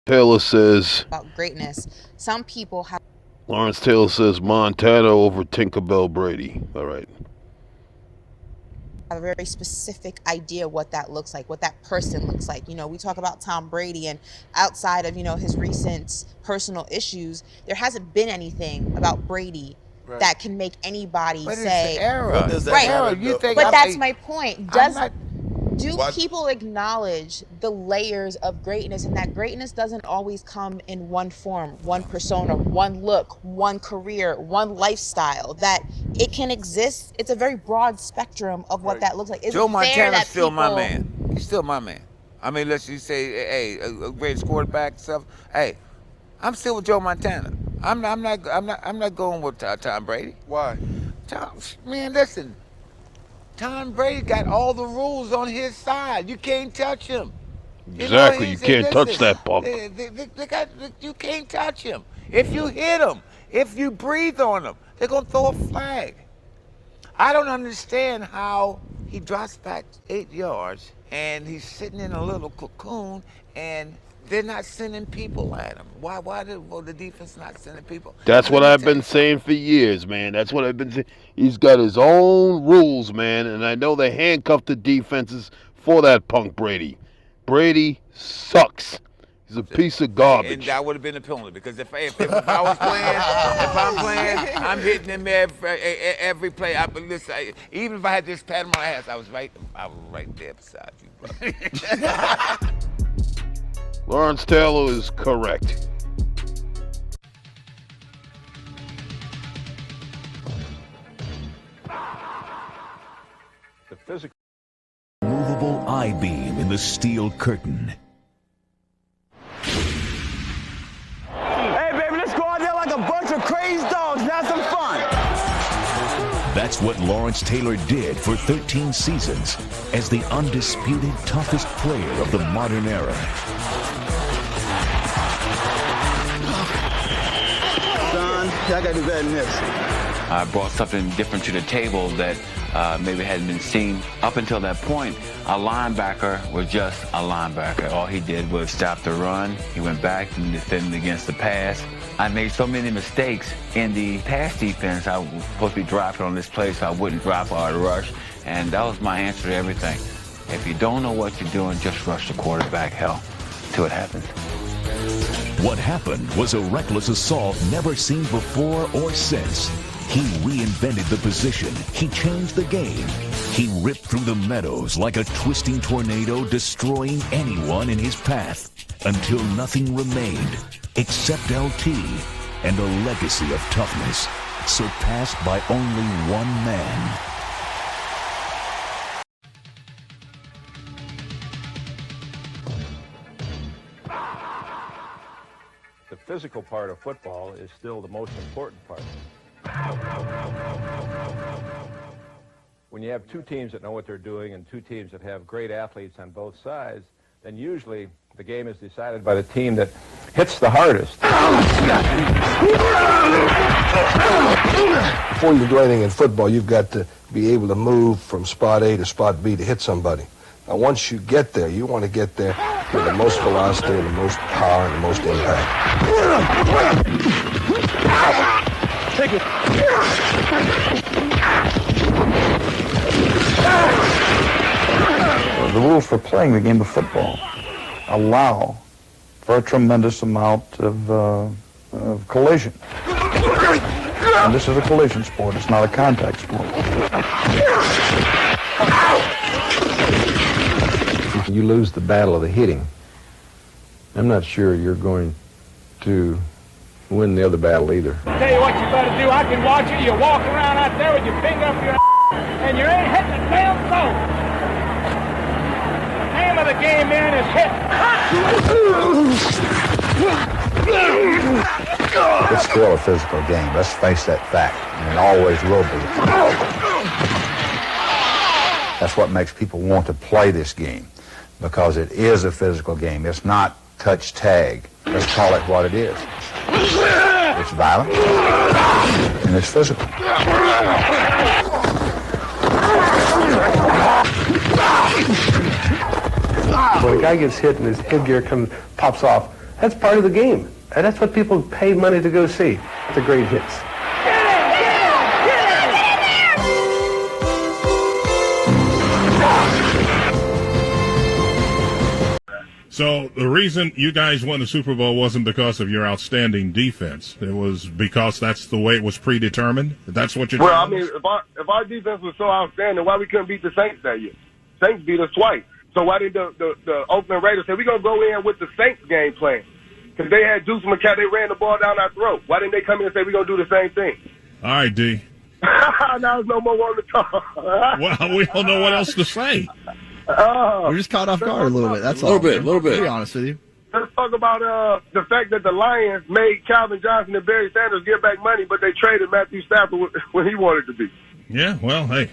Taylor says, about greatness. Some people Lawrence Taylor says Montana over Tinkerbell Brady. All right. have a very specific idea what that looks like, what that person looks like. We talk about Tom Brady, and outside of, his recent personal issues, there hasn't been anything about Brady Right. that can make anybody But it's the say, era. What does It's that the right. matter? era. You think But that's my point. I'm not. Do What? people acknowledge the layers of greatness, and that greatness doesn't always come in one form, one persona, one look, one career, one lifestyle? That it can exist. It's a very broad spectrum of what Right. that looks like. Is Joe it fair Montana's that still my people man. He's still my man. I mean, let's just say, hey, a great quarterback stuff. Hey, I'm still with Joe Montana. I'm not going with Tom Brady. Why? Man, listen. Tom Brady got all the rules on his side. You can't touch him. Exactly. You He said, can't touch listen, that puck. you can't touch him. If you hit him, if you breathe on him, they're going to throw a flag. I don't understand how he drops back 8 yards and he's sitting in a little cocoon and they're not sending people at him. Why the defense not sending people? That's Let what me I've tell been saying for years, man. That's what I've been saying. He's got his own rules, man, and I know they handcuffed the defenses for that punk Brady. Brady sucks. He's a piece of And garbage. that would have been a penalty because if I was playing, if I'm playing, I'm hitting him every play. Listen, even if I had this pat on my ass, I was right there beside you, brother. Lawrence Taylor is correct. The physical. Movable I-beam in the steel curtain. Hey, baby, let's go out there like a bunch of crazy dogs and have some fun. That's what Lawrence Taylor did for 13 seasons as the undisputed toughest player of the modern era. Son, I gotta do better than this. I brought something different to the table that maybe hadn't been seen up until that point. A linebacker was just a linebacker. All he did was stop the run. He went back and defended against the pass. I made so many mistakes in the pass defense. I was supposed to be driving on this play so I wouldn't drop or rush. And that was my answer to everything. If you don't know what you're doing, just rush the quarterback, hell, till it happens. What happened was a reckless assault never seen before or since. He reinvented the position. He changed the game. He ripped through the meadows like a twisting tornado, destroying anyone in his path until nothing remained except LT and a legacy of toughness surpassed by only one man. The physical part of football is still the most important part. When you have two teams that know what they're doing and two teams that have great athletes on both sides, then usually the game is decided by the team that hits the hardest. Before you can do anything in football, you've got to be able to move from spot A to spot B to hit somebody. Now, once you get there, you want to get there with the most velocity and the most power and the most impact. Take it. The rules for playing the game of football allow for a tremendous amount of collision. And this is a collision sport. It's not a contact sport. If you lose the battle of the hitting, I'm not sure you're going to win the other battle either. Tell you what you better do. I can watch you. You walk around out there with your finger up your and you ain't hitting a damn soul. The name of the game, man, is hit. It's still a physical game. Let's face that fact. And it always will be. That's what makes people want to play this game, because it is a physical game. It's not touch tag. Let's call it what it is. It's violent and it's physical. When a guy gets hit and his headgear pops off, That's part of the game. And that's what people pay money to go see. It's a great hits. So the reason you guys won the Super Bowl wasn't because of your outstanding defense. It was because that's the way it was predetermined? That's what you're Well, I mean, if our defense was so outstanding, why we couldn't beat the Saints that year? Saints beat us twice. So why did the Oakland Raiders say, we're going to go in with the Saints game plan? Because they had Deuce McCall, they ran the ball down our throat. Why didn't they come in and say, we're going to do the same thing? All right, D. Now there's no more one to talk. Well, we don't know what else to say. We're just caught off guard a little bit. That's all. A little bit. To be honest with you. Let's talk about the fact that the Lions made Calvin Johnson and Barry Sanders give back money, but they traded Matthew Stafford when he wanted to be. Yeah, well, hey.